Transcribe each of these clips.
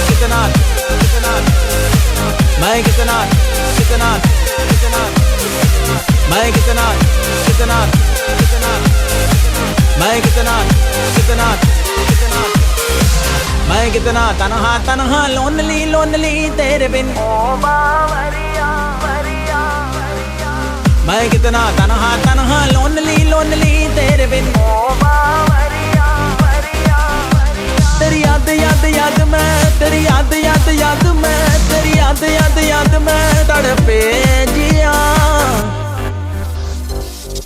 कितना कितना मैं कितना कितना कितना मैं कितना कितना कितना मैं कितना कितना कितना मैं कितना तन्हा तन्हा लोनली लोनली तेरे बिन मैं कितना तन्हा तन्हा लोनली लोनली तेरे बिन तेरी याद याद याद मैं तेरी याद याद याद मैं तेरी याद याद याद मैं तड़पे जिया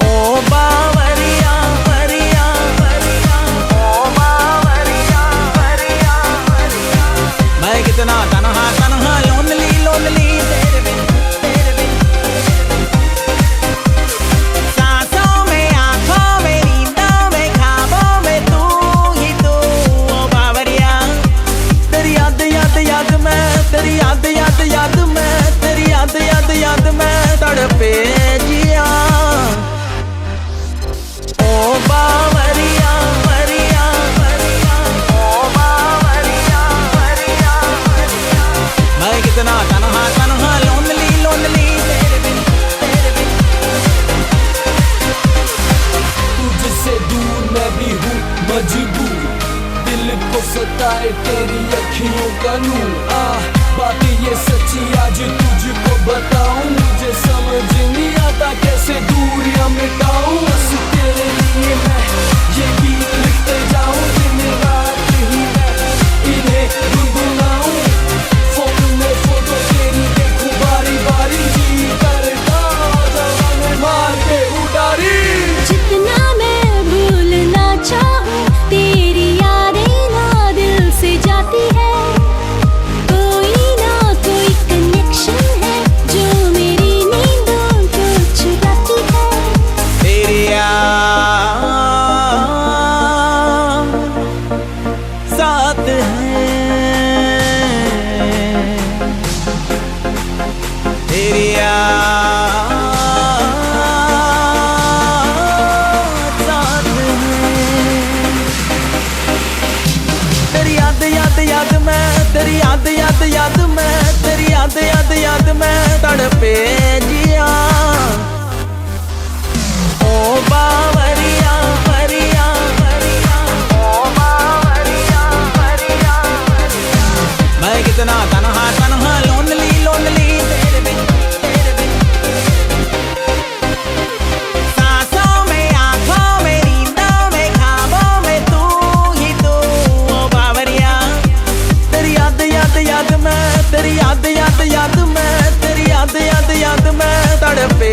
ओ बावरिया वरिया वरिया ओ बावरिया वरिया वरिया मैं कितना तन्हा तन्हा लोनली लोनली तेरे बिन सांसों में आंखों में नींदों में ख्वाबों में तू ही तू ओ बावरिया तेरी याद याद याद मैं तेरी याद याद याद मैं तेरी याद याद याद मैं तड़पे जिया ओ बावरिया वरिया वरिया ओ बावरिया वरिया वरिया मैं कितना तन्हा तन्हा लोनली लोनली तेरे बिन तुझसे दूर मैं भी हूँ मजबूर दिल को सताए तेरी अखियों का नूर बातें ये सच्ची आज तुझको बताऊं मुझे समझ नहीं आता कैसे दूरियां मिटाऊं बस तेरे लिए मैं ये गीत लिखते जाऊं दिन रात ही मैं इन्हें गुनगुनाऊं फोन में फोटो तेरी देखूं बारी बारी जी करता जवान मार के उतारी जितना मैं भूलना चाहूं तेरी यादें ना दिल से जाती है कोई ना कोई कनेक्शन है जो मेरी नींदों को चुराती है तेरी याद साथ है तेरी याद साथ है तेरी याद याद याद मैं तेरी याद याद याद मैं तेरी याद याद याद मैं तड़पे जिया ओ बावरिया वरिया वरिया ओ बावरिया वरिया वरिया मैं कितना तन्हा तन्हा लोनली लोनली तेरे बिन सांसों में आंखों में नींदों में ख्वाबों में तू ही तू ओ बावरिया तेरी याद याद याद मैं तेरी याद याद याद मैं तेरी याद याद याद मैं तड़पे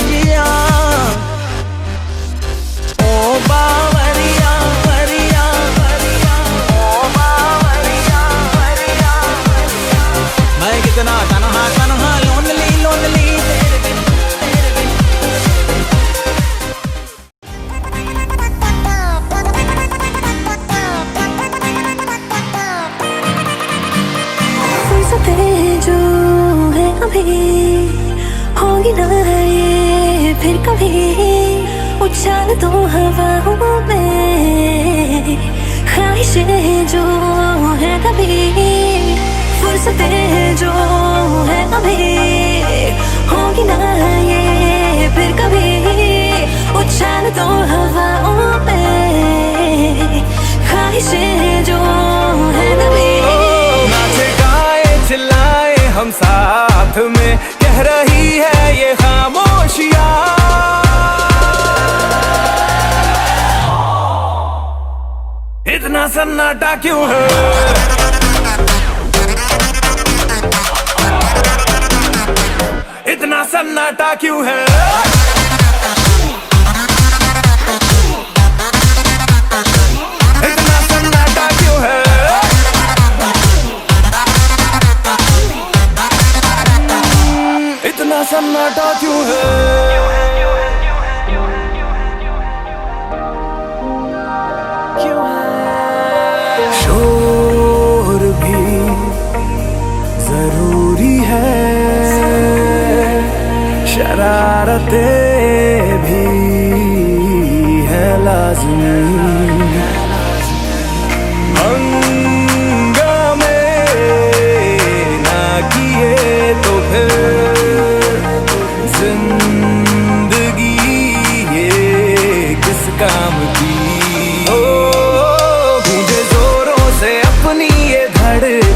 जिया ओ बावरिया वरिया वरिया ओ बावरिया वरिया वरिया मैं कितना तन्हा तन्हा लोनली लोनली तेरे बिन फुर्सतें जो है अभी होगी ना ये फिर कभी उछाल दो हवाओं में ख्वाहिशें जो है कभी फुर्सतें जो है अभी होगी ना ये फिर कभी उछाल दो हवाओं में ख्वाहिशें जो है कभी नाचे गाए चिल्लाए हम साथ में कह रही है ये खामोशियाँ इतना सन्नाटा क्यों है इतना सन्नाटा क्यों है इतना सन्नाटा क्यों है इतना सन्नाटा क्यों है शोर भी जरूरी है शरारतें भी है लाज़मी हंगामे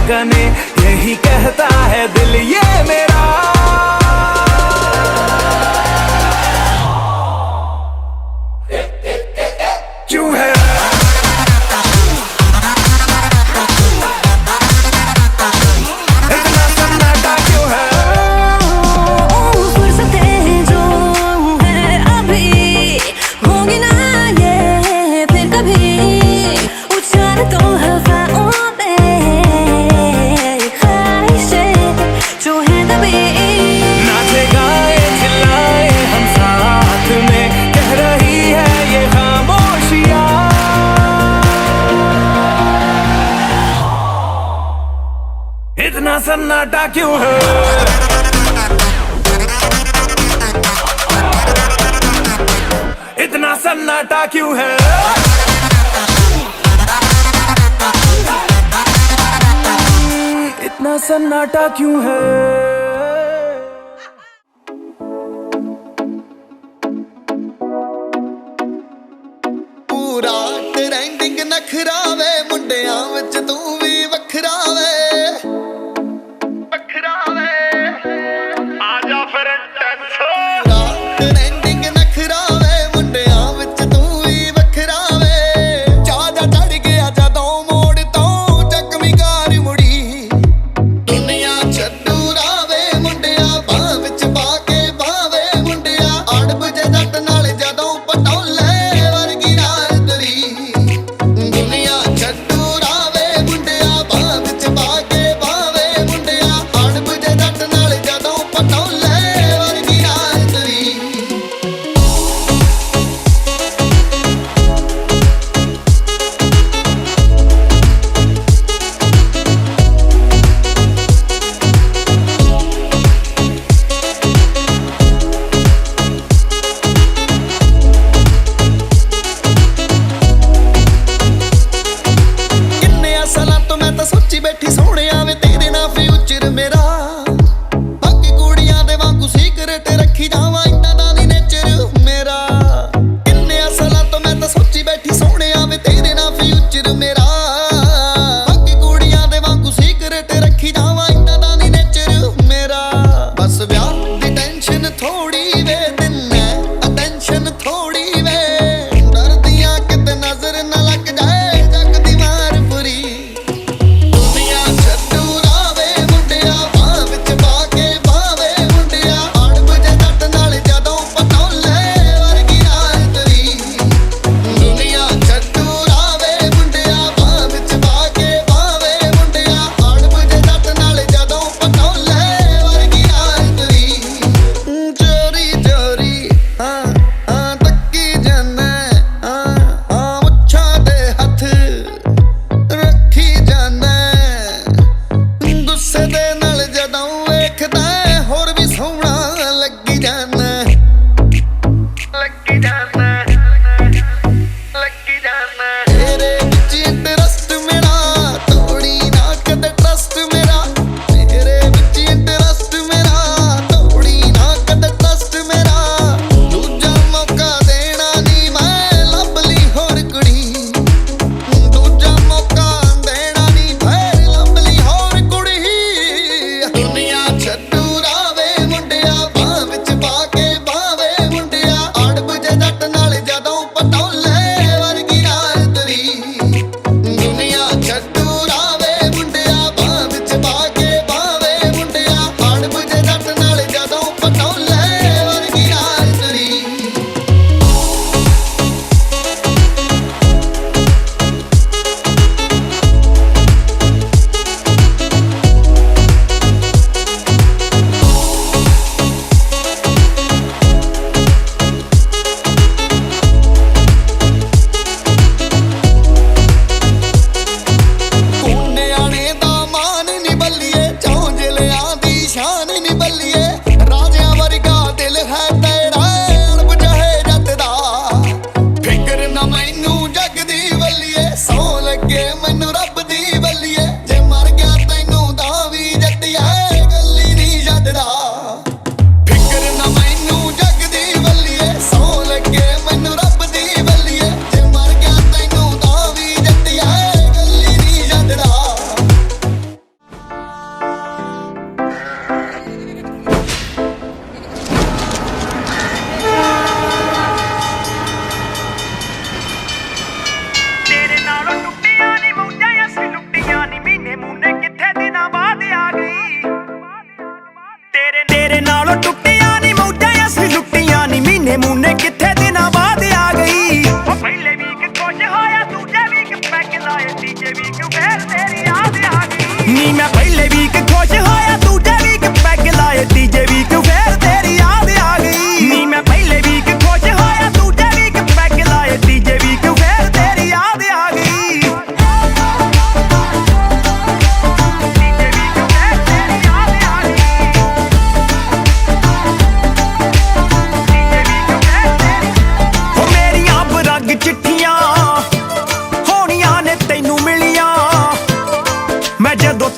धड़कने यही कहता है दिल ये मेरा। क्यों है इतना सन्नाटा, क्यों है? फुर्सतें जो है अभी होंगी ना ये फिर कभी, उछाल तो हवाओं में ख्वाहिशें जो है दबी। नाचे गाए चिल्लाए हम साथ में, कह रही है ये खामोशियाँ। इतना सन्नाटा क्यों है? इतना सन्नाटा क्यों है? इतना सन्नाटा क्यों है? पूरा ट्रेंडिंग नखरा वे मुंडियां विच तू भी वखरा वे, आजा फिर पूरा ट्रेंडिंग नखरा वे मुंडियां विच तू भी वखरा वे। चाचा चढ़ गया जदों मोड़ तो जख्मी कार मुड़ी, दुनिया छड्डू रावे मुंडिया बाह विच पा के बावे मुंडिया। अड़ब जे जट नाल जदों पटौले वर्गी रात री, दुनिया छड्डू रावे मुंडिया बाह विच पा के बावे मुंडिया। अड़ब जे जट नाल जदों पटौले वर्गी रात री। किन्ने सालां तो मैं तां सोची बैठी सोहणिया वे तेरे नाल फ्यूचर मेरा। बाकी कुड़ियां दे वांगू सीक्रेट रखी जावां इन्ना दा नी नेचर मेरा। किन्ने सालां तो मैं तां सोची बैठी सोहणिया वे तेरे नाल फ्यूचर मेरा। बाकी कुड़ियां दे वांगू सीक्रेट रखी जावां इन्ना दा नी नेचर मेरा। बस ब्याह दी टेंशन थोड़ी वे दिन्ने अटेंशन थोड़ी वे, डरदियां किते नजर न लग जाए जग दी मार पूरी। दुनिया छड्डू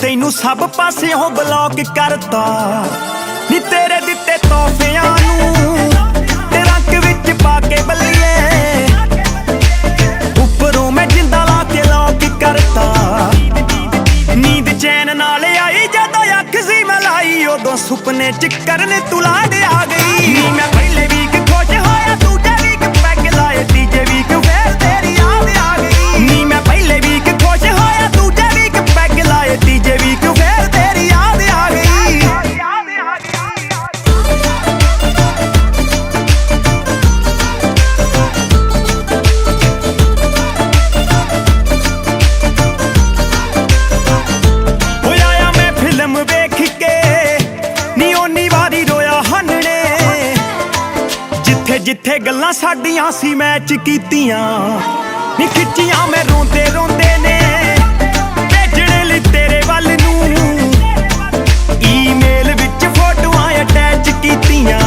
ਤੈਨੂੰ ਸਭ ਪਾਸਿਓਂ ਬਲੌਕ ਕਰਤਾ ਨੀ ਤੇਰੇ ਦਿੱਤੇ ਤੋਹਫਿਆਂ ਨੂੰ ਤੇ ਰੰਗ ਵਿੱਚ ਪਾ ਕੇ ਬੱਲੀਏ ਉੱਪਰੋਂ ਮੈਂ ਜਿੰਦਾ ਲਾ ਕੇ ਲੌਕ ਕਰਤਾ ਨੀਂਦ ਚੈਨ ਨਾਲ ਆਈ ਜਦੋਂ ਅੱਖ ਸੀ ਮੈਂ ਲਾਈ ਉਦੋਂ ਸੁਪਨੇ ਚ ਕਰਨ ਤੂੰ ਲਾਡ ਆ ਗਈ ਨੀ ਮੈਂ ਪਹਿਲੇ ਵੀਕ ਖੁਸ਼ ਹੋਇਆ ਦੂਜੇ ਵੀਕ ਪੈਗ ਲਾਏ ਤੀਜੇ ਵੀਕ ਫੇਰ ਤੇਰੀ ਯਾਦ ਆ ਗਈ ਨੀ ਮੈਂ ਪਹਿਲੇ ਵੀਕ ਖੁਸ਼ ਹੋਇਆ ਦੂਜੇ ਵੀਕ ਪੈਗ ਲਾਏ ਤੀਜੇ ਵੀਕ ਫੇਰ ਤੇਰੀ ਯਾਦ ਆ ਗਈ ਜਿੱਥੇ ਗੱਲਾਂ ਸਾਡੀਆਂ ਸੀ ਮੈਚ ਕੀਤੀਆਂ ਨੀ ਖਿੱਚੀਆਂ ਮੈਂ ਰੋਂਦੇ ਰੋਂਦੇ ਨੇ ਭੇਜਣੇ ਲਈ ਤੇਰੇ ਵੱਲ ਨੂੰ ਈਮੇਲ ਵਿੱਚ ਫੋਟੋਆਂ ਅਟੈਚ ਕੀਤੀਆਂ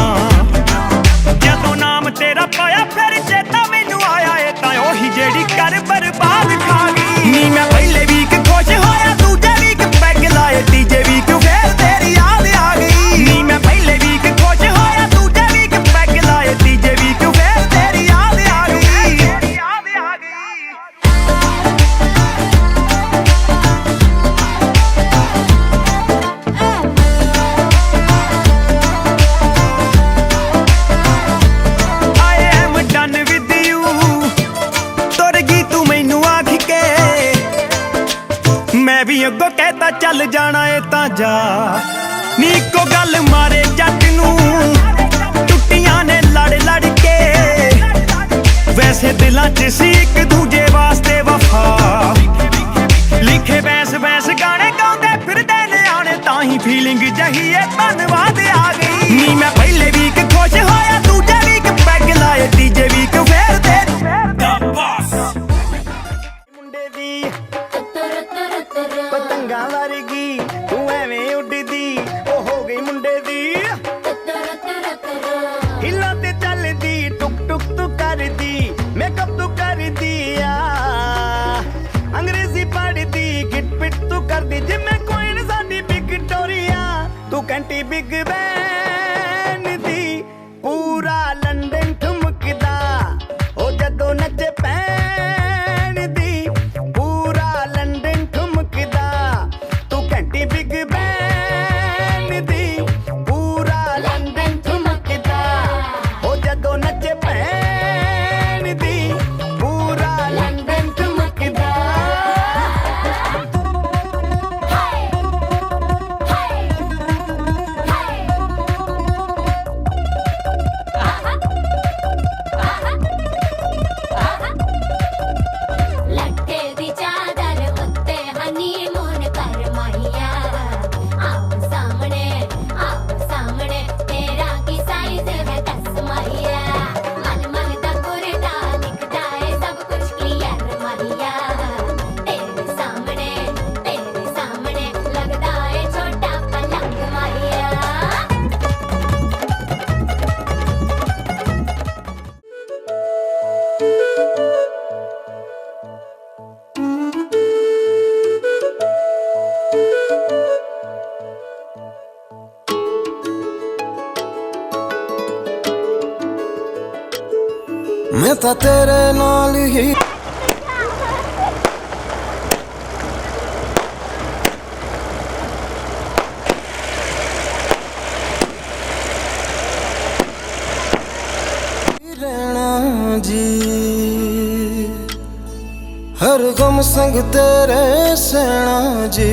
ਜਦੋਂ ਨਾਮ ਤੇਰਾ ਪਾਇਆ ਫਿਰ ਚੇਤਾ ਮੈਨੂੰ ਆਇਆ ਇਹ ਤਾਂ ਉਹੀ ਜਿਹੜੀ ਕਰ ਬਰਬਾਦ ਖਾ ਗਈ ਨੀ ਮੈਂ ਪਹਿਲੇ ਵੀਕ ਖੁਸ਼ ਹੋਇਆ ਦੂਜੇ ਵੀਕ ਪੈਗ ਲਾਏ ਤੀਜੇ ਵੀਕ ਫੇਰ ਤੇਰੀ ਯਾਦ ਆ ਗਈ ਨੀ ਮੈਂ ਪਹਿਲੇ ਵੀਕ ਖੁਸ਼ ਹੋਇਆ ਦੂਜੇ ਵੀਕ ਪੈਗ ਲਾਏ ਤੀਜੇ ਵੀਕ ਫੇਰ ਤੇਰੀ ਯਾਦ ਆ ਗਈ I am done with you ਤੁਰ ਗਈ ਤੂੰ ਮੈਨੂੰ ਆਖ ਕੇ ਮੈਂ ਵੀ ਅੱਗੋਂ ਕਹਿਤਾ ਚੱਲ ਜਾਣਾ ਏ ਤਾਂ ਜਾ ਨੀ ਇੱਕੋ ਗੱਲ ਮਾਰੇ ਜੱਟ ਨੂੰ ਟੁੱਟੀਆਂ ਨੇ ਲੜ ਲੜ ਕੇ ਵੈਸੇ ਦਿਲਾਂ 'ਚ ਸੀ ਇੱਕ ਦੂਜੇ ਵਾਸਤੇ ਵਫਾ ਲਿਖੇ ਬੈਸ ਬੈਸ ਗਾਣੇ ਗਾਉਂਦੇ ਫਿਰਦੇ ਨਿਆਣੇ ਤਾਂ ਹੀ ਫੀਲਿੰਗ ਜਹੀ ਏ ਧੰਨਵਾਦ ਆ ਗਈ ਨੀ ਮੈਂ ਪਹਿਲੇ ਵੀਕ ਖੁਸ਼ ਹੋਇਆ ਦੂਜੇ ਵੀਕ ਪੈਗ ਲਾਏ ਤੀਜੇ ਵੀਕ ਫੇਰ ਤੇ ਮੁੰਡੇ ਦੀ ਪਤੰਗਾਂ ਵਰਗੀ ਤੂੰ ਐਵੇਂ ਉੱਡਦੀ ਉਹ ਹੋ ਗਈ ਮੁੰਡੇ ਦੀ ਹਿੱਲਾਂ ਤੇ ਚੱਲਦੀ ਟੁਕ ਟੁਕ ਤੂੰ ਕਰਦੀ ਮੇਕਅਪ ਤੂੰ ਕਰਦੀ ਆ ਅੰਗਰੇਜ਼ੀ ਪੜ੍ਹਦੀ ਗਿਟ ਪਿਟ ਤੂੰ ਕਰਦੀ ਜਿਵੇਂ ਕੁਈਨ ਸਾਡੀ ਵਿਕਟੋਰੀਆ ਤੂੰ ਘੰਟੀ ਬਿਗ ਬੈਨ ਦੀ ਪੂਰਾ ਲੰਡਨ ਠੁਮਕਦਾ ਉਹ ਜਦੋਂ ਨੱਚੇ ਪੈਣ ਦੀ ਪੂਰਾ ਲੰਡਨ ਠੁਮਕਦਾ ਤੂੰ ਘੰਟੀ ਬਿਗ ਬੈਨ ਦੀ ਪੂਰਾ ਲੰਡਨ ਠੁਮਕਦਾ ਉਹ ਜਦੋਂ ਨੱਚੇ ਪੈਣ ਦੀ ਪੂਰਾ ਲੰਡਨ ਠੁਮਕਦਾ ਲੱਟੇ ਦੀ ਚਾਦਰ ਉੱਤੇ ਹਨੀਮੂਨ ਕਰ ਮਾਹੀਆ ਆਪ ਸਾਹਮਣੇ ਤੇਰਾ ਕੀ ਸਾਈਜ਼ ਹੈ ਦੱਸ ਮਾਹੀਆ ਮਨ ਮਨ ਦਾ ਕੁਰਦਾ ਦਿਖਦਾ ਹੈ ਸਭ ਕੁਝ ਕਲੀਅਰ ਮਾਹੀਆ ਤੇਰੇ ਸਾਹਮਣੇ ਲੱਗਦਾ ਹੈ ਛੋਟਾ ਪਲੰਗ ਮਾਹੀਆ मैं ਤਾਂ ਤੇਰੇ ਨਾਲ ਹੀ ਰਹਿਣਾ ਜੀ ਹਰ ਗਮ ਸੰਗ ਤੇਰੇ ਸਹਿਣਾ ਜੀ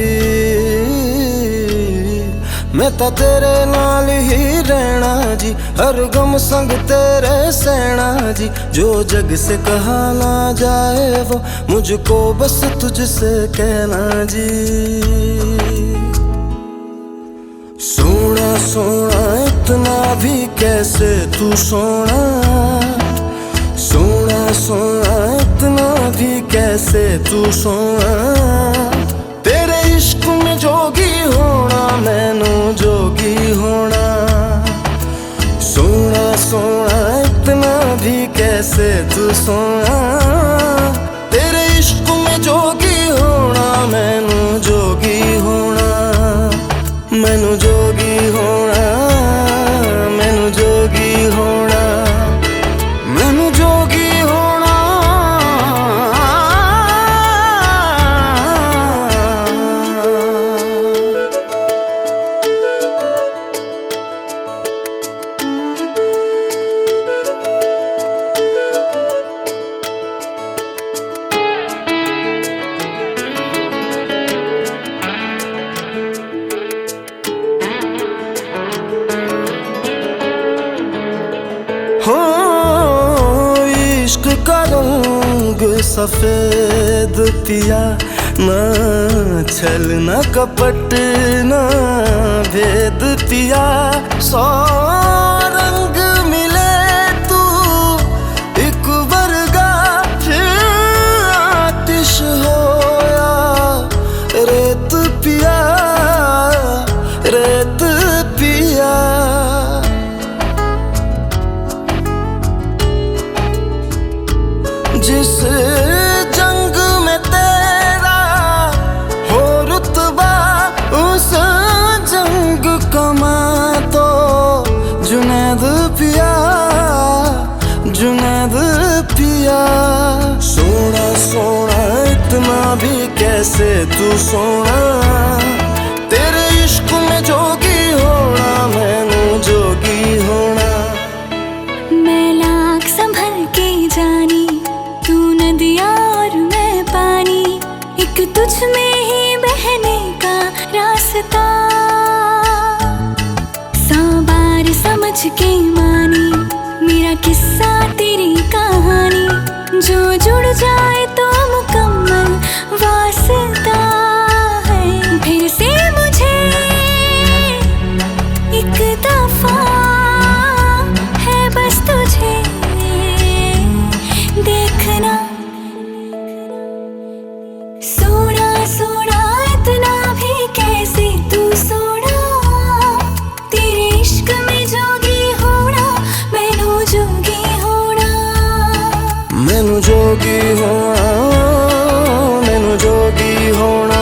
मैं ਤਾਂ ਤੇਰੇ ਨਾਲ ਹੀ ਰਹਿਣਾ ਜੀ हर गम संग तेरे सहना जी जो जग से कहा ना जाए वो मुझको बस तुझसे कहना जी सोना सोना इतना भी कैसे तू सोना सोना सोना इतना भी कैसे तू सोना तेरे इश्क में जोगी होना मैनू जोगी होना सोना सोना इतना भी कैसे तू सोना तेरे इश्क में जोगी होना मैनू जोगी होना रंग सफेद पिया, ना छल न कपट न भेद पिया। 100 रंग मिले तू एक वर्गा, फिर आतिश होया रेत पिया, रेत पिया। जिस जंग में तेरा हो रुतबा, उस जंग कमा तो जुनैद पिया, जुनैद पिया। सोना सोना इतना भी कैसे तू सोना, तेरे इश्क में जोगी होना, मैनू जोगी होना। मैं लाख संभल के जानी, तू नदियाँ और मैं पानी, एक तुझ में ही बहने का रास्ता। 100 बार समझ के मानी मेरा किस्सा तेरी कहानी, जो जुड़ जाए तो मुकम्मल वास्ता है। फिर से मुझे एक दफा है बस तुझे देखना। सोना सोना इतना भी कैसे तू सोना, तेरे इश्क में जोगी होना, मैनू जोगी होना। मैनू जोगी होना, मैनू जोगी होना,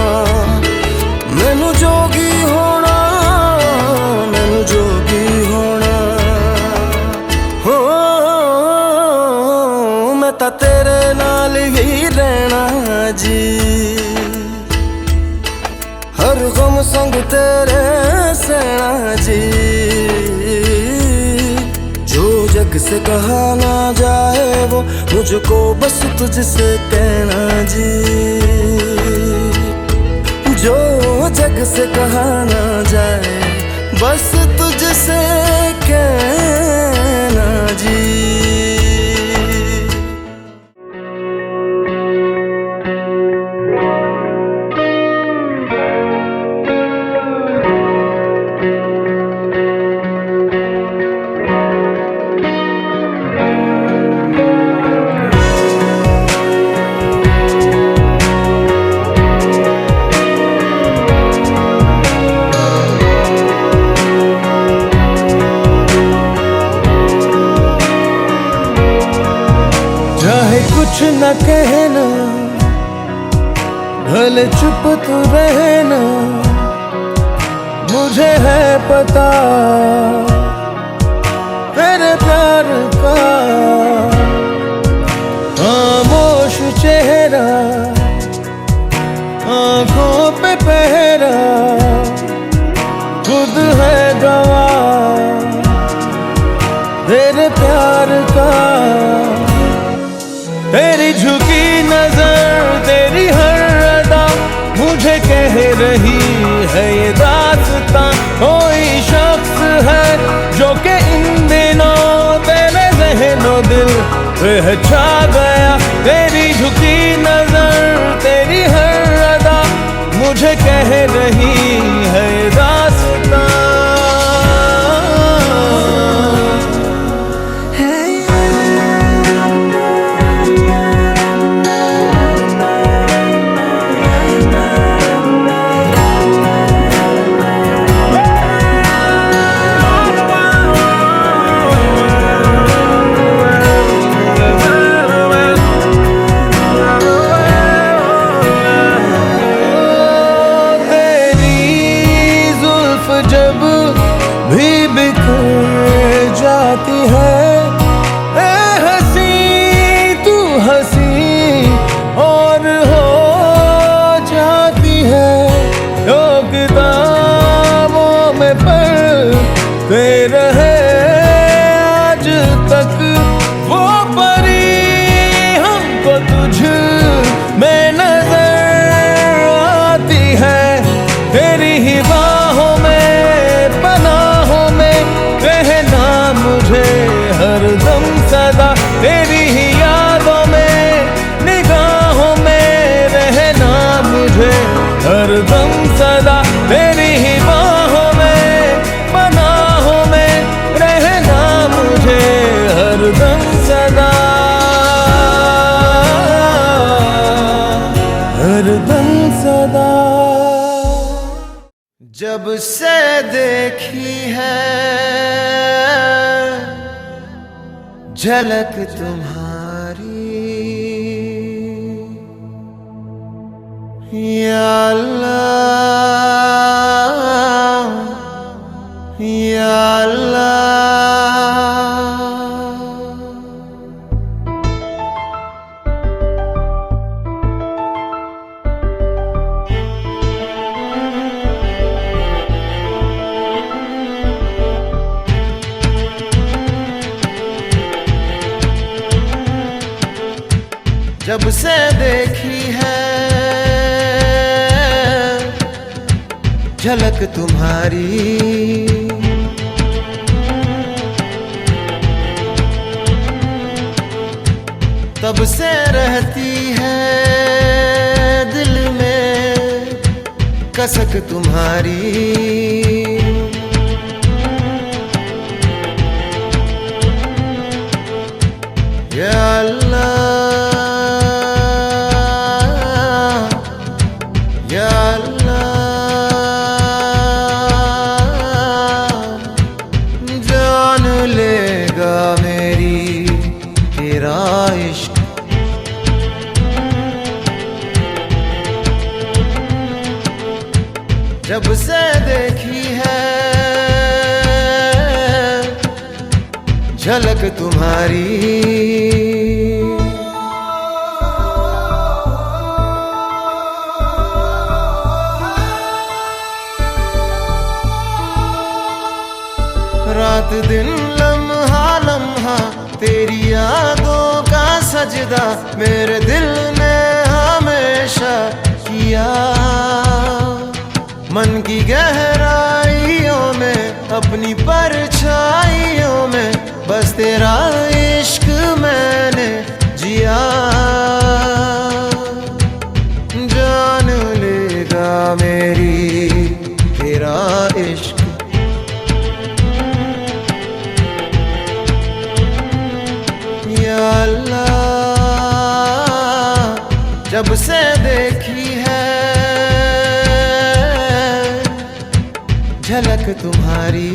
मैनू जोगी होना, मैनू जोगी होना। हो मैं तां तेरे नाल ही रहना जी, हर गम संग तेरे सहना जी। जो जग से कहा ना जाए वो मुझको बस तुझसे कहना जी, जो जग से कहा ना जाए बस तुझसे कहना जी। चाहे कुछ न कहना, भले चुप तू रहना, मुझे है पता तेरे प्यार का। खामोश चेहरा, आंखों पे पहरा, खुद है गवाह तेरे प्यार का। तेरी झुकी नजर, तेरी हर अदा मुझे कह रही है ये दास्तां। कोई शख्स है जो कि इन दिनों तेरे ज़हनो दिल पे छा गया। तेरी झुकी नजर, तेरी हर अदा मुझे कह रही है ये दास्तां। तेरी जब से देखी है झलक तुम्हारी, या अल्लाह या अल्लाह। जब से देखी है झलक तुम्हारी, तब से रहती है दिल में कसक तुम्हारी, या अल्लाह या अल्लाह। जान लेगा मेरी तेरा इश्क, जब से देखी है झलक तुम्हारी। रात दिन लम्हा लम्हा तेरी यादों का सजदा मेरे दिल ने हमेशा किया। मन की गहराइयों में अपनी परछाइयों में बस तेरा इश्क मैंने जिया। जान लेगा मेरी तेरा इश्क, या अल्लाह। जब से देखी है झलक तुम्हारी।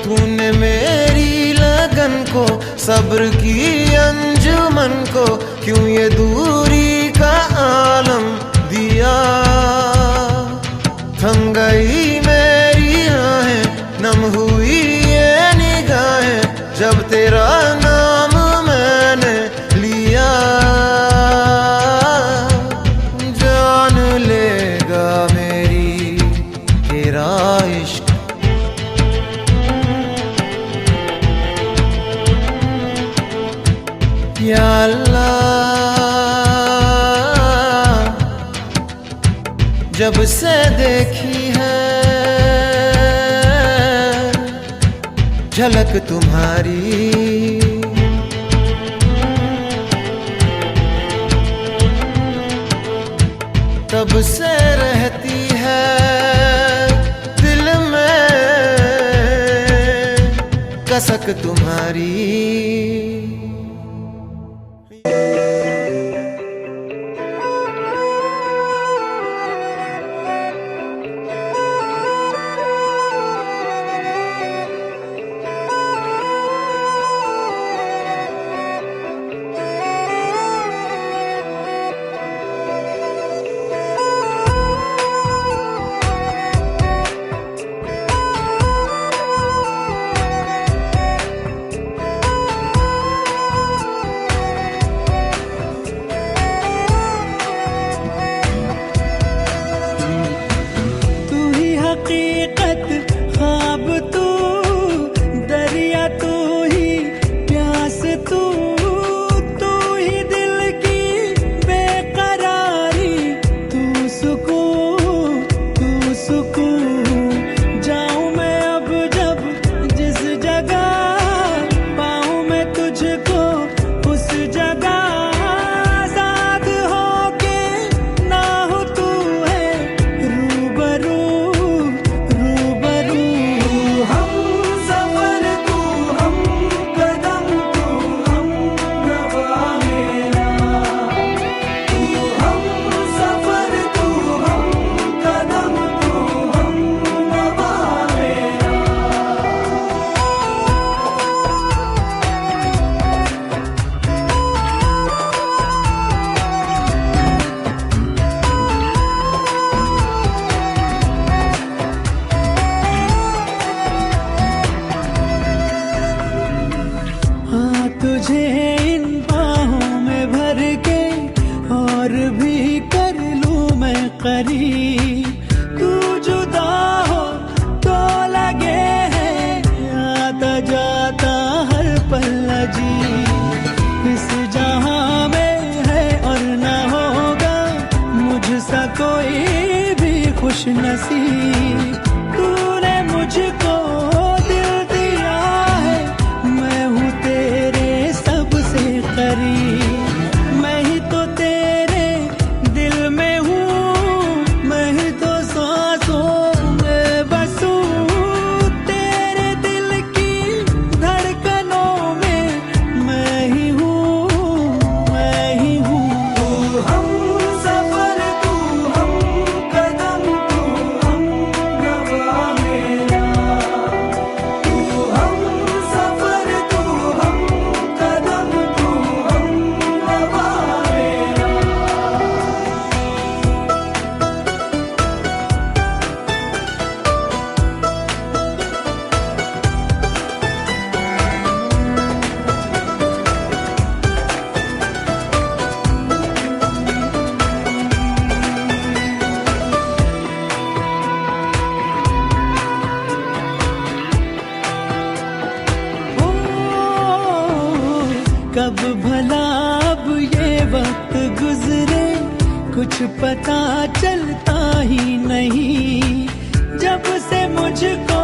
तूने मेरी लगन को सब्र की अंजुमन को क्यों ये दूरी का आलम दिया। थम गई मेरी आहें नम हुई ये निगाहें जब तेरा नाम मैंने लिया। जान लेगा मेरी तेरा इश्क, या अल्लाह। जब से देखी है झलक तुम्हारी, तब से रहती है दिल में कसक तुम्हारी। तू जुदा हो तो लगे है आता जाता हर पल अजीब। इस जहां में है और न होगा मुझसा कोई भी खुश नसीब। तूने मुझको दिल दिया है, मैं हूँ तेरे सबसे करीब। मैं ही तो तेरे दिल में हूँ, मैं ही तो सांसों में बसूं। तेरे दिल की धड़कनों में मैं ही हूँ, मैं ही हूँ। तू हम सफर, तू हम कदम, तू हम नवा मेरा। तू हम सफर, तू हम कदम, तू हम नवा मेरा। ओ, कब भला अब ये वक्त गुजरे कुछ पता चलता ही नहीं। जब से मुझको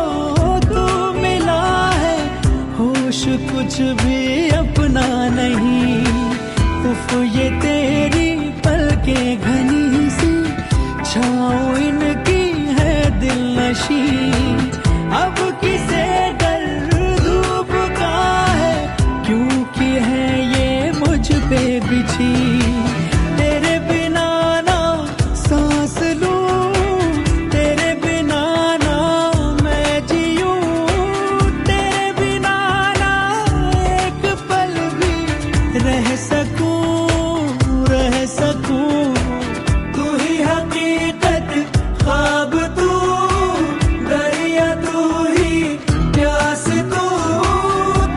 तू मिला है होश कुछ भी अपना नहीं। उफ ये तेरी पलकें घनी सी छाँव इनकी है दिल नशी। अब किसे डर धूप का है क्योंकि है ये मुझ पे बिछी। तेरे बिना ना सांस लूं, तेरे बिना ना मैं जीऊं। तेरे बिना ना एक पल भी रह सकूं, रह सकूं। तू ही हकीकत ख्वाब, तू दरिया, तू ही प्यास,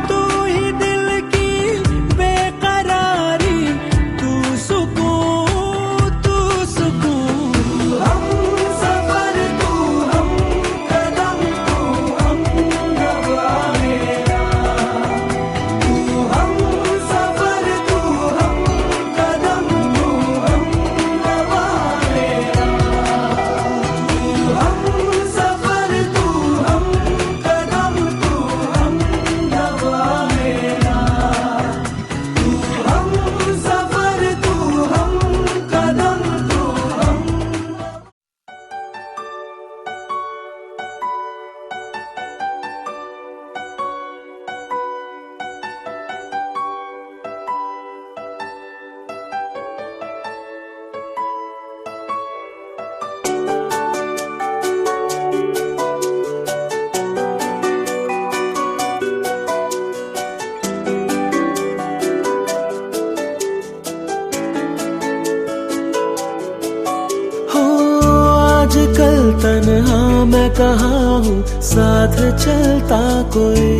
तू ही दिल की बेकरारी, तू सुकून, तू सुकून। हम सफर, तू हम कदम, तू हम नवा मेरा। तू हम सफर, तू हम कदम, तू हम नवा मेरा। तू हम सफर, तू हम कदम, तू हम नवा मेरा। तू हम सफर, तू हम कदम, तू हम। हो आजकल तन्हा मैं कहाँ हूँ, साथ चलता कोई।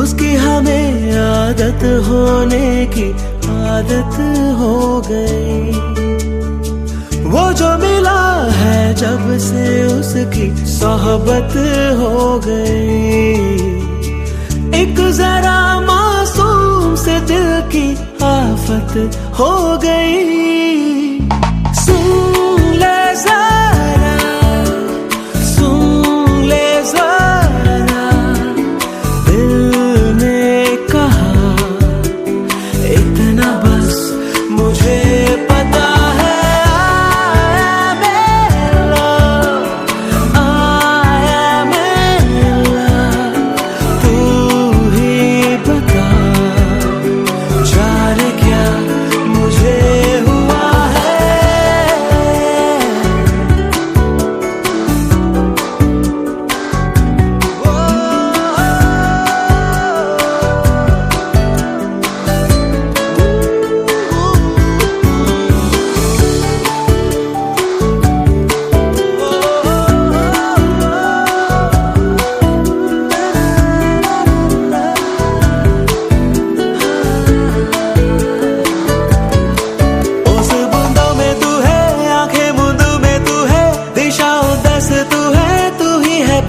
उसकी हमें आदत होने की आदत हो गई। वो जो मिला है जब से उसकी सोहबत हो गई। एक जरा मासूम से दिल की आफत हो गई। सुन ले जरा, सुन ले जरा, दिल ने कहा इतना बस मुझे पता है। आया मेरा तू ही बता, जाने क्या मुझे हुआ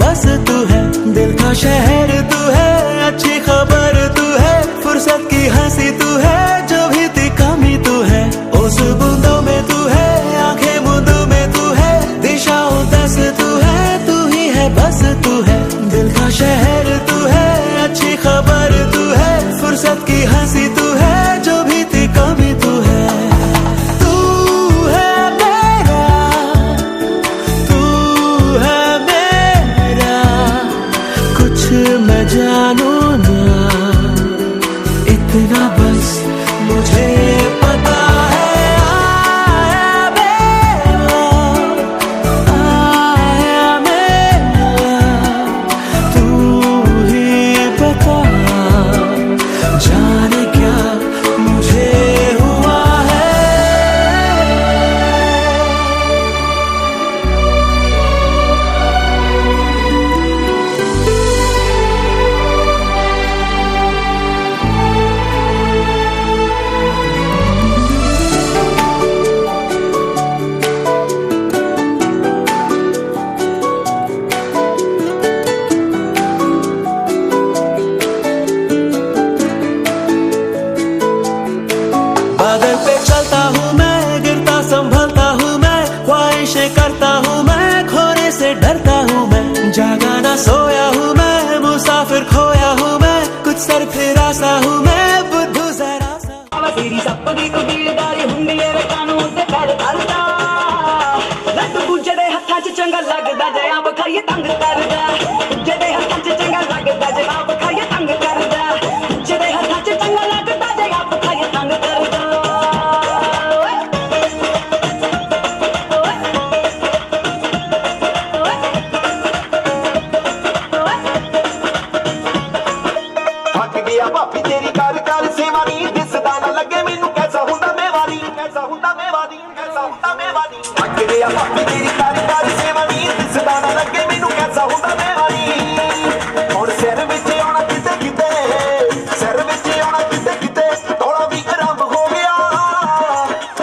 बस तू है, दिल का शहर तू है, अच्छी खबर तू है, फुर्सत की हंसी तू है, जो भी थी कमी तू है, उस बूंदों में तू है, आंखें बूंदों में तू है, दिशा उदास तू है, तू ही है बस तू है, दिल का शहर तू है, अच्छी खबर तू है, फुर्सत की हंसी तू है, जो भी थी कमी तू है। तू है मेरा, तू है मेरा, कुछ मैं जानू ना, इतना बस मुझे पता है। आया मेरा, आया मेरा, तू ही बता, जाने क्या मुझे हुआ है। बादल पे चलता हूँ मैं, गिरता संभलता हूँ मैं, ख्वाहिशें करता हूँ मैं, खोने से डरता हूँ मैं, जागा ना सोया हूँ मैं, मुसाफिर खोया हूँ मैं, कुछ सर फिरा सा हूँ मैं, बुद्धू जरा सा। तेरी सपनी को दिलदारी हुंदी मेरे कानों से पैर धरदा, रंग दूजे दे हत्थां च चंगा लगदा, जे आप खाइए तंग करदा, दूजे दे हत्थां च चंगा लगदा, जे आप खाइए तंग करदा, दूजे दे हत्थां च चंगा लगदा, जे आप खाइए तंग करदा। थक गया भाभी तेरी कर कर सेवा नी, दिसदा ना लगे मैनू कैसा हुंदा मेवारी, कैसा हुंदा मेवारी, कैसा हुंदा मेवारी। थक गया भाभी तेरी कर कर सेवा नी, दिसदा ना लगे मैनू कैसा हुंदा मेवारी। हुण सिर विच आउणा किते किते, सिर विच आउणा किते किते, थोड़ा भी आराम हो गया।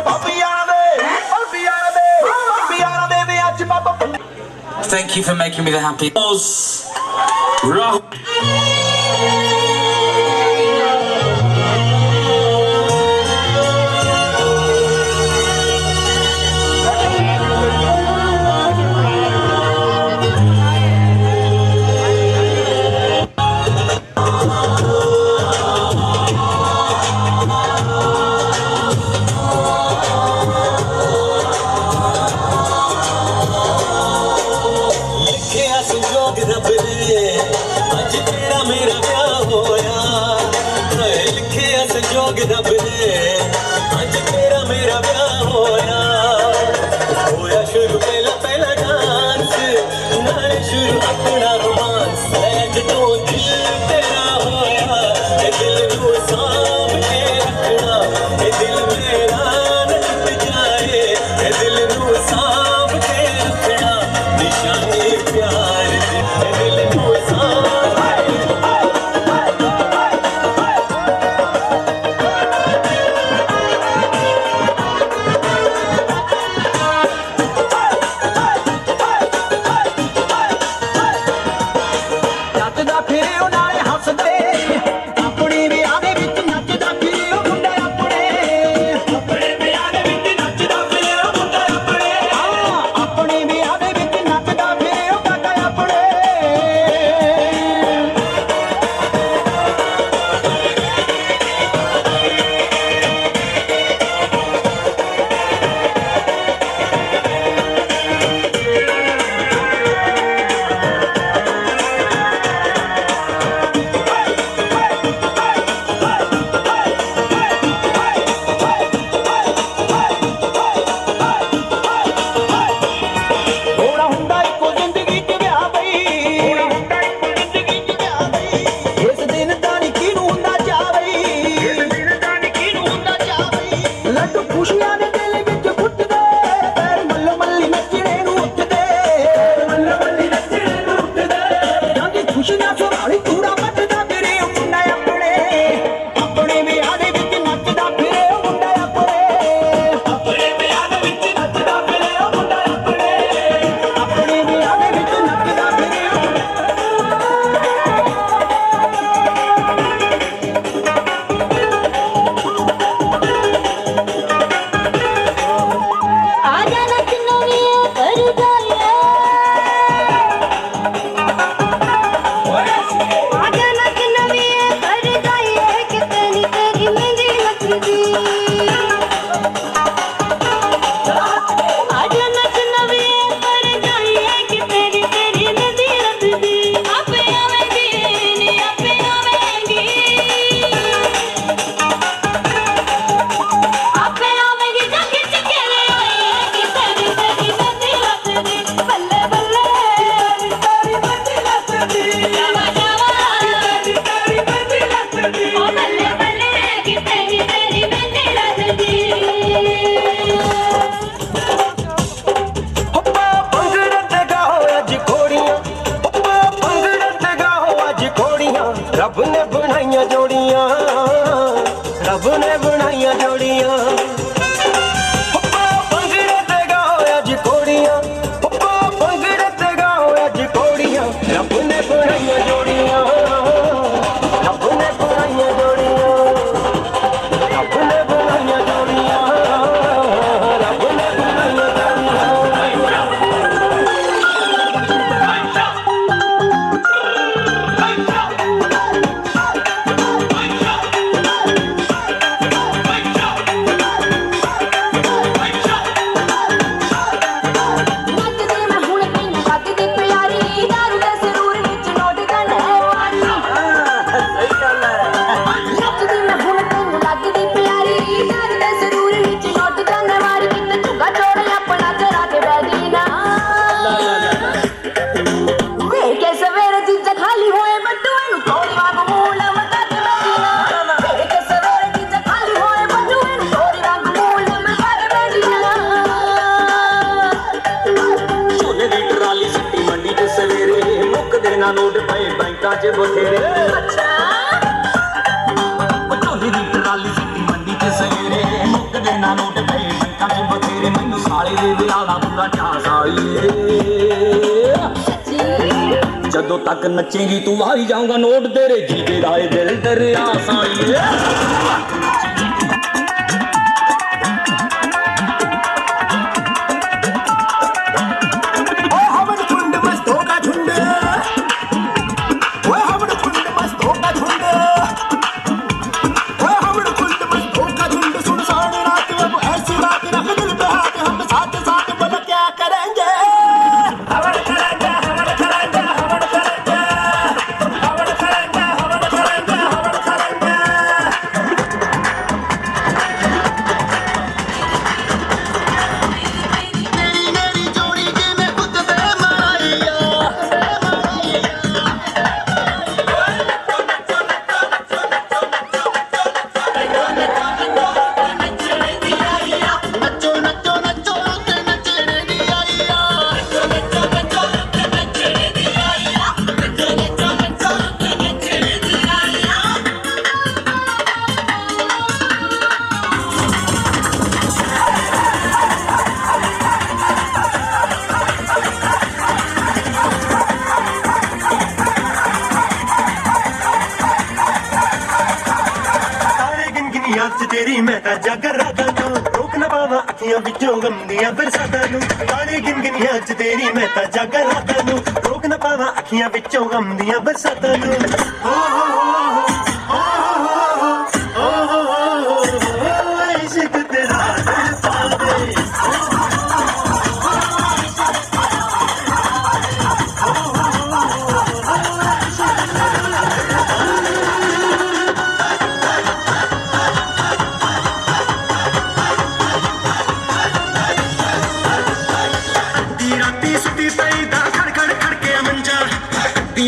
भाभी आना दे, भाभी आना दे, भाभी आना दे वे अज बाबा। Thank you for making me the happy. लिखिया संजोग रब ने, अज तेरा मेरा ब्याह होया। लिखिया संजोग रब ने, अज तेरा मेरा ब्याह होया। होया शुरू पहला पहला डांस, नाले शुरू अपना रोमांस, लैट तो दिल तेरा होया, ए दिल नू सांभ के रखना, ए दिल मेरा न टूट जाए, ए दिल नू सांभ के रखना, निशानी प्यार दी, ए दिल नू सांभ रब ने बनाइया जोड़ियां, रब ने बनाइया जोड़ियां। भंगड़े ते गाओ अज कोड़ियां, भंगड़े ते गाओ अज कोड़ियां। रब ने बनाइया जोड़ियां, रब ने बनाइया जोड़ियां, रब ने बनाइया जोड़ियां, रब ने बनाइया जोड़ियां। नोट पे बैंका च बथेरे ढोली दी ट्राली सिटी मंडी च सवेरे मुक देना नोट पे बैंका च बथेरे। मैनू साले दे विआह दा पूरा चास आईए, जदों तक नचेगी तू आई जाऊंगा नोट तेरे जीजे दा दिल दरिया साईए। तेरी मैं ता जागर राता नू रोक न पावा अखियां विचों गंदियां बरसातां नू। तारे गिन गिनियां च तेरी मैं ता जागर राता नू रोक न पावा अखियां विचों गंदियां बरसातां नू। इश्क तेरा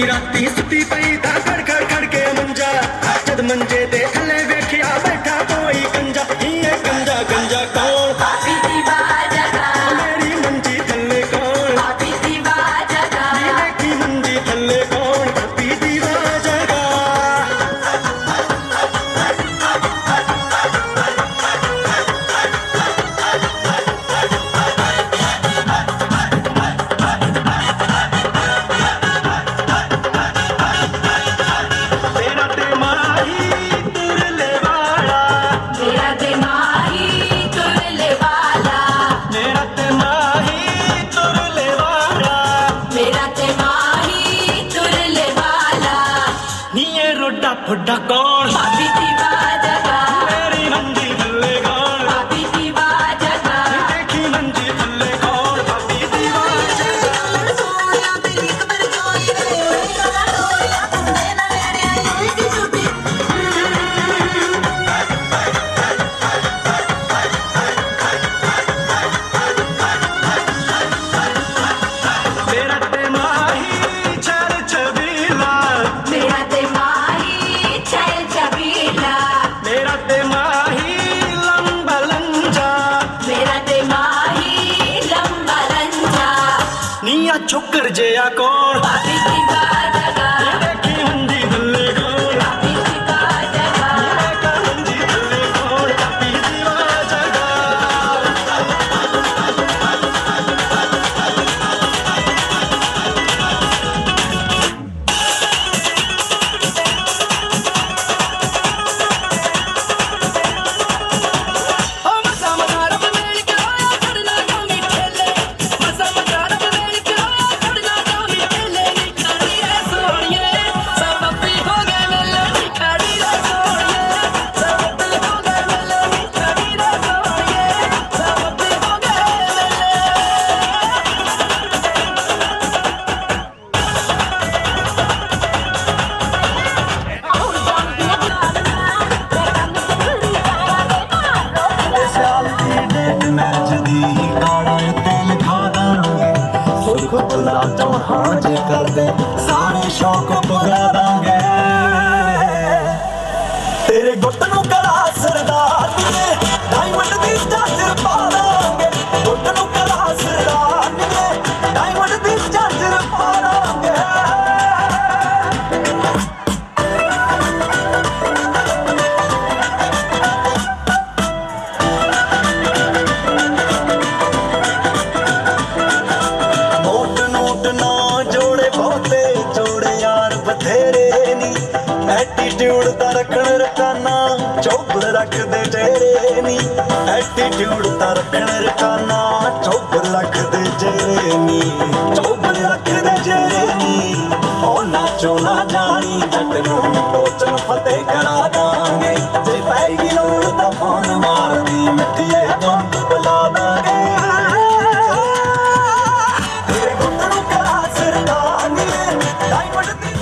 राती सुती पई ता खड़ खड़ खड़ के मंजा, जद मंजे दे थले वेखिया बैठा कोई गंजा। ये गंजा गंजा कौन मेरी मंजी थले कौन, देखी मंजी थले कौन पी दीवा जगा। फुड्डा कौन मेरी मंजी थल्ले कौन, देखी मंजी थल्ले कौन भाभी दीवा मेरा ते माही चल छबीला, मेरा ते माही लंबा लंजा, निया चुकर जया कौन देखी मंदी थल्ले कौन। खुदला चौहान जे कर दे सारे शौक पुरा दांगे तेरे गुट नू कला सरदार ने डायमंड दी चादर पा दांगे गुट नू कला सरदार ने डायमंड दी चादर पा दांगे एटीट्यूड दा रखण रखाना चौबल रख दे जेरे नी एटीट्यूड दा रखण रखाना चौबल रख दे जेरे नी चौबल रख दे जेरे नी ओ नाचो ना जानी जट नू टोचन फतेह करा दांगे जे पैगी लोड़ दा फोन मार दी मिठिए तुम बुला दांगे तेरे गुट नू करा सरदार नी डायमंड दी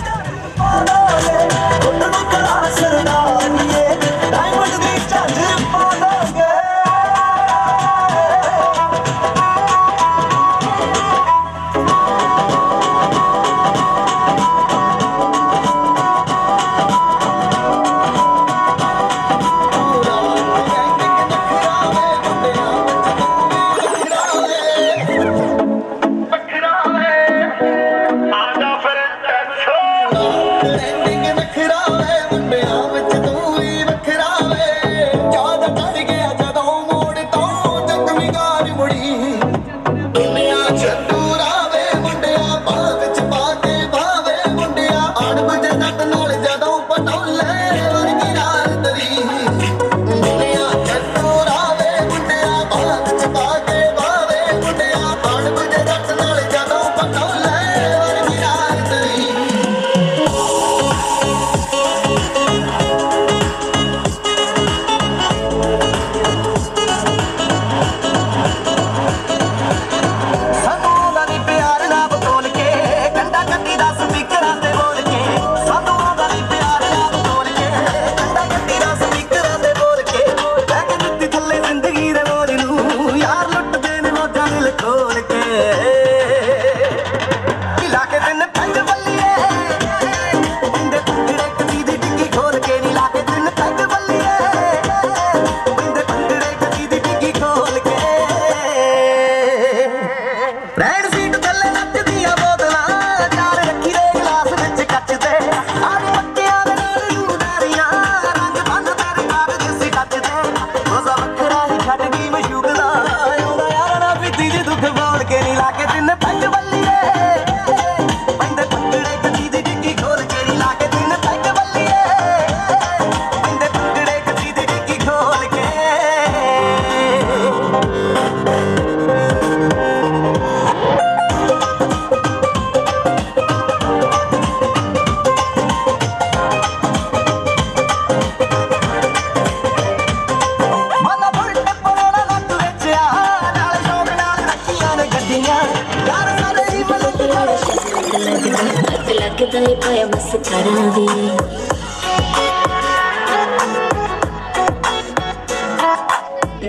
लगदा पाया बस करावे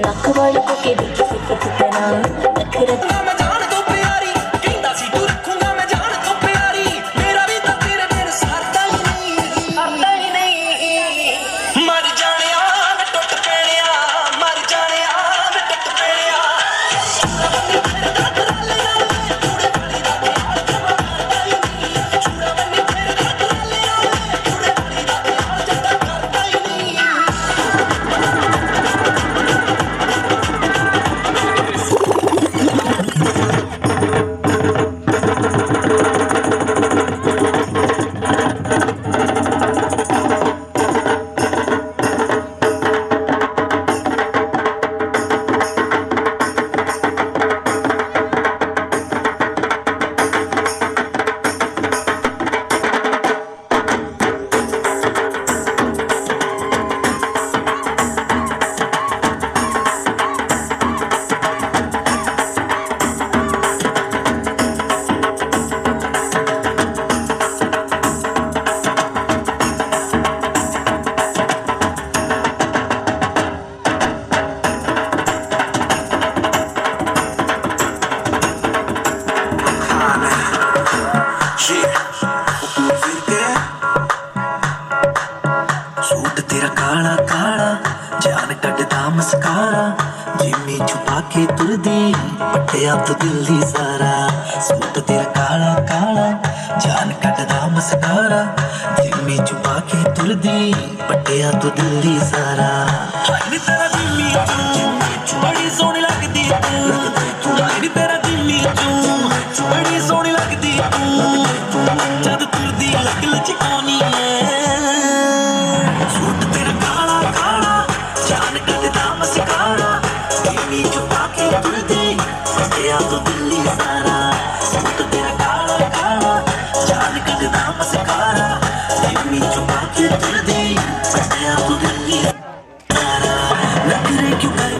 नक वाले को के बिच सिफत तना नखरा मैं जान तो प्यारी कहंदा सी तू रखूंगा मैं जान तो प्यारी मेरा भी तो तेरे बिन सरदा ही नहीं मर जानिया मैं टुट पैणिया मर जानिया मैं टुट पैणिया पटिया तो दिल्ली सारा सूट तेरा काला काला जान कटदा मस्कारा दिल में छुपा के तुरदी पटिया तो दिल्ली सारा नी तेरा दिल्ली चूं बड़ी सोहनी लगदी तू नी तेरा दिल्ली चूं बड़ी सोहनी लगदी तू जद तुरदी लग लचकानी सूट तेरा काला काला जान कटदा मस्कारा दिल में छुपा के तुरदी पटिया तो दिल्ली सारा सूट तेरा काला काला जान कटदा मस्कारा दिल में छुपा के तुरदी पटिया तो दिल्ली सारा नखरे क्यों कर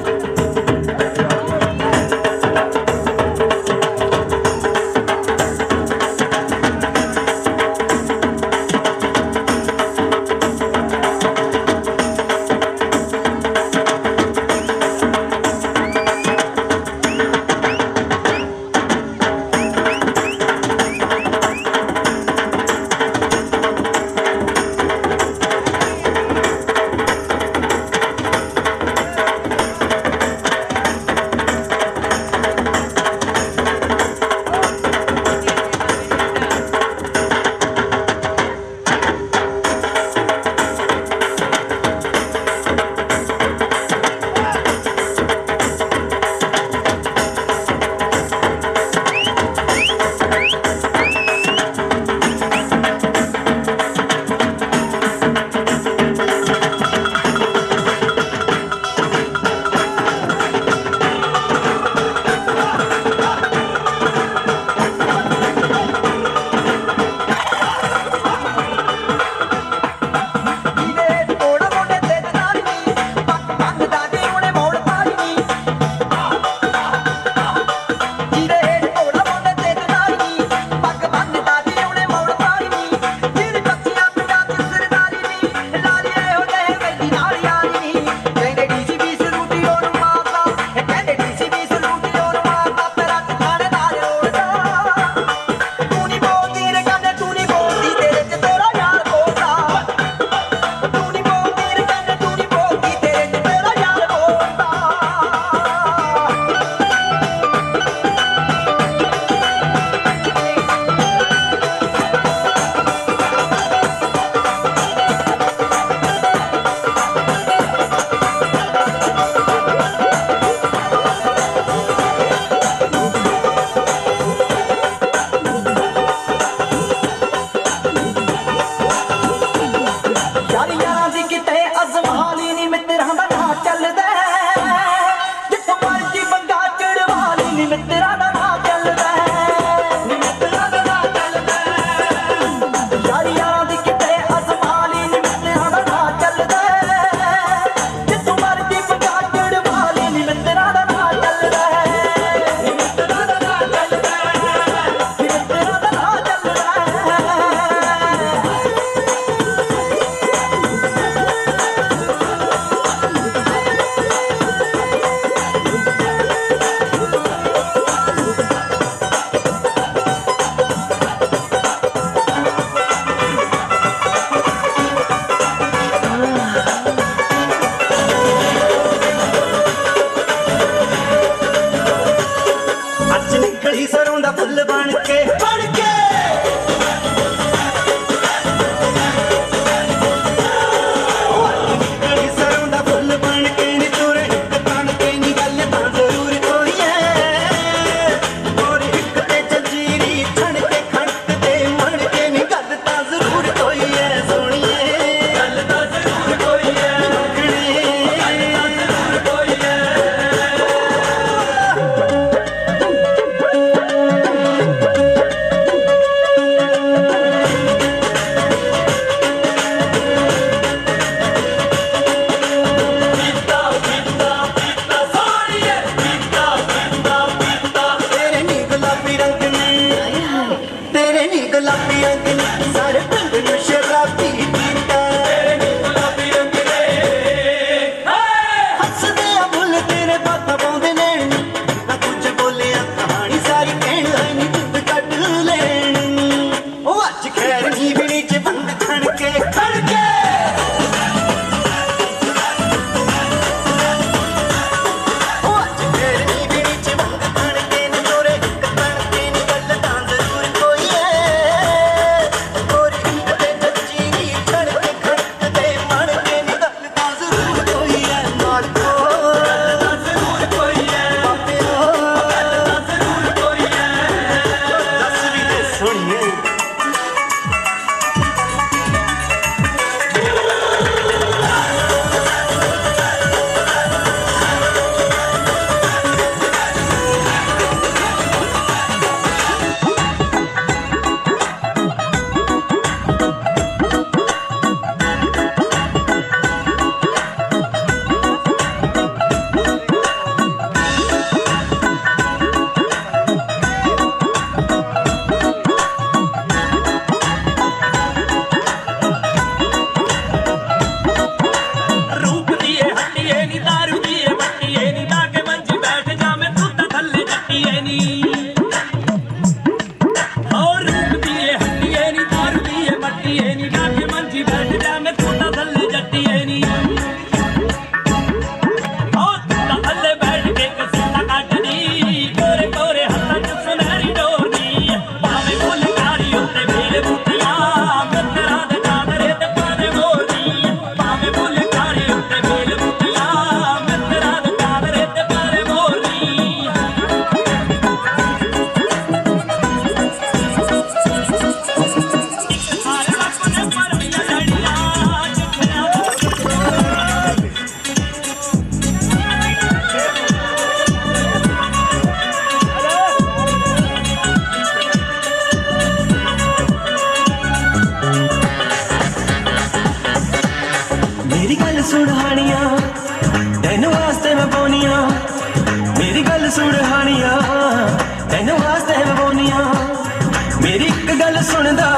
गल सुनदा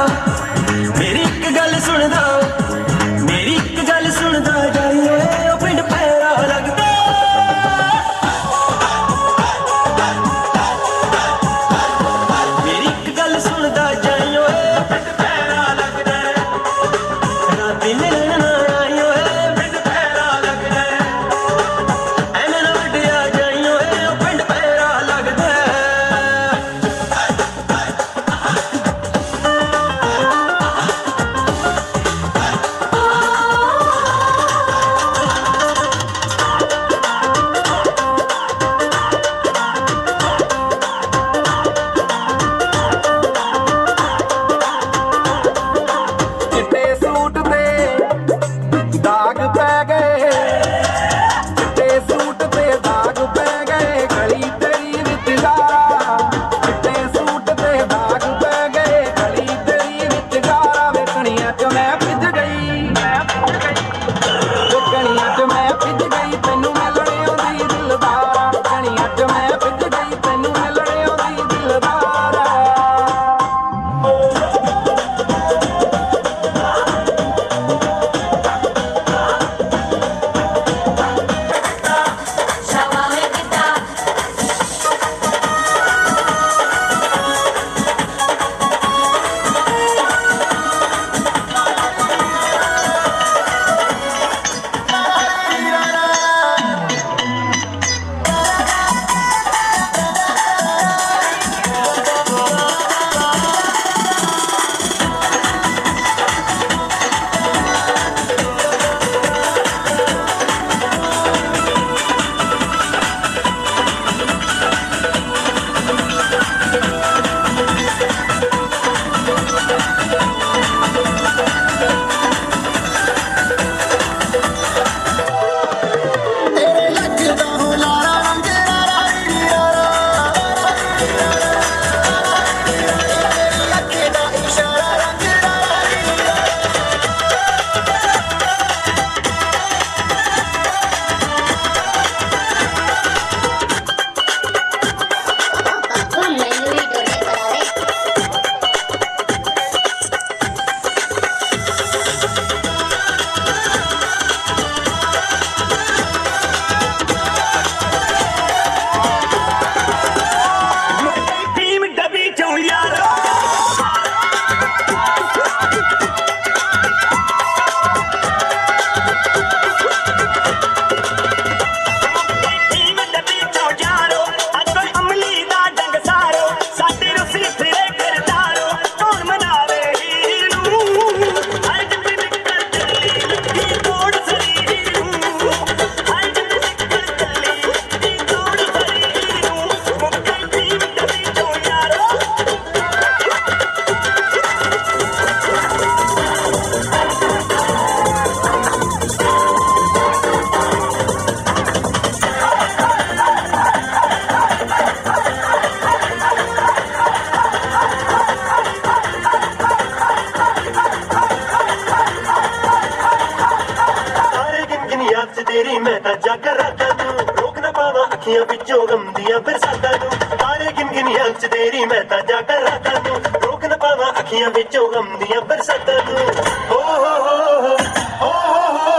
मेरी एक गल सुनदा मेरी एक गल सुनदा जाइए ओ पिंड पैरा लगदा मेरी एक गल सुनदा जाइए ओ पिंड पैरा लगदा राती मिलन आइयो पिंड पैरा लगदा एने ना वड्डिया जाइयो ओ पिंड पैरा लगदा चिट्टे सूट ते दाग पै गए चिट्टे सूट ते दाग पै गए गली तेरी विच गारा चिट्टे सूट ते दाग पै गए गली तेरी विच गारा वेखणियां च मैं भਿੱਜ गई वेखणियां च मैं भਿੱਜ गई तैनू मिलणे आउंदी दिलदारा वेखणियां च मैं भਿੱਜ गई तैनू मिलणे आउंदी दिलदारा तेरे लगदा हो लारा रंग रारा तेरे लगदा इशारा रंग टीम डबी चो यारो टीम डबी चो यारो अज कोई अमली दा डंग सारो साडे रुसी फिरे करदारो कौन मनावे हीरू अज भी निकल चली की तोड़ सरी हीरू अज भी निकल चली की तोड़ सरी हीरू मुक्का टीम डबी चो यारो सारे गिन याद से तेरी मैं ता जाकर राता तू रोक ना पावा अखियां विचों गमदियां बरसाता तू सारे गिन याद से तेरी मैं ता जाकर राता तू रोक ना पावा अखियां विचों गमदियां बरसाता तू ओ हो हो ओ हो हो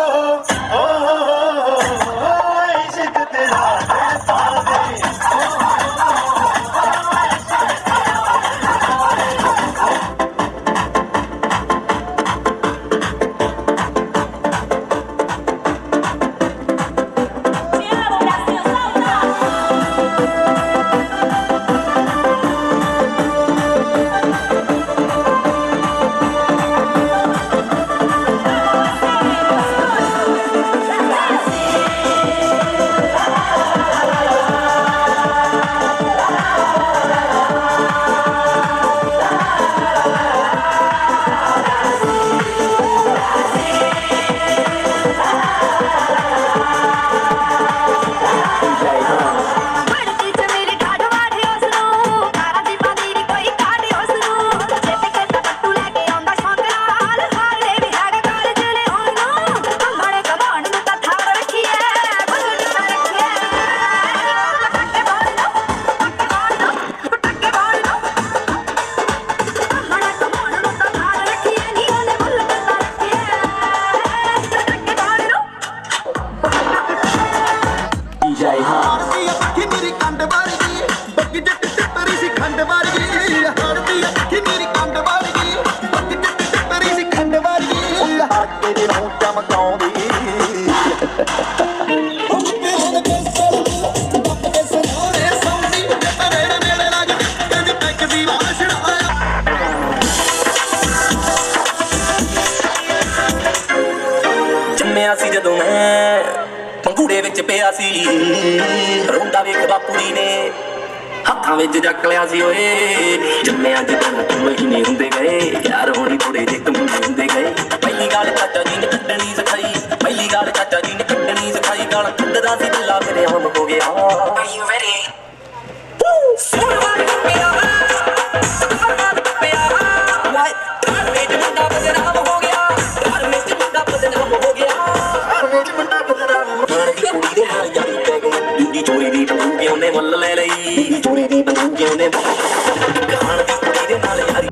ओ हो इश्क तेरा तड़पा दे ਆਉਂਦੀ ਜੰਮਿਆ ਸੀ ਜਦੋਂ ਮੈਂ ਪੰਘੂੜੇ ਵਿੱਚ ਪਿਆ ਸੀ ਰੋਂਦਾ ਵੇਖ ਬਾਪੂ ਜੀ ਨੇ ਹੱਥਾਂ ਵਿੱਚ ਚੱਕ ਲਿਆ ਸੀ ਓਏ ਜੰਮਿਆ ਜਦੋਂ ਤੂੰ ਮਹੀਨੇ ਹੁੰਦੇ ਗਏ ਯਾਰ ਹੋਣੀ ਥੋੜੇ ਜਿਹੇ ਕਮੂਨੇ ਹੁੰਦੇ ਗਏ ਪਹਿਲੀ ਗੱਲ ਚਾਚਾ ਜੀ ਨੇ ਕੱਢਣੀ ਸਿਖਾਈ ਪਹਿਲੀ ਗੱਲ ਚਾਚਾ ਜੀ ਨੇ ਕੱਢਣੀ ਸਿਖਾਈ ਗਾਲ ਕੱਢਦਾ ਸੀ ਬੱਲਾ ਮੇਰੇ ਆਮ ਹੋ ਗਿਆ Are you ready? ਚੋਰੀ ਦੀ ਬੰਦੂਕ ਉਹਨੇ ਮੁੱਲ ਲੈ ਲਈ ਚੋਰੀ ਦੀ ਬੰਦੂਕ ਉਹਨੇ ਕਹਾਣ ਦੀ ਕੁੜੀ ਦੇ ਨਾਲ ਯਾਰੀ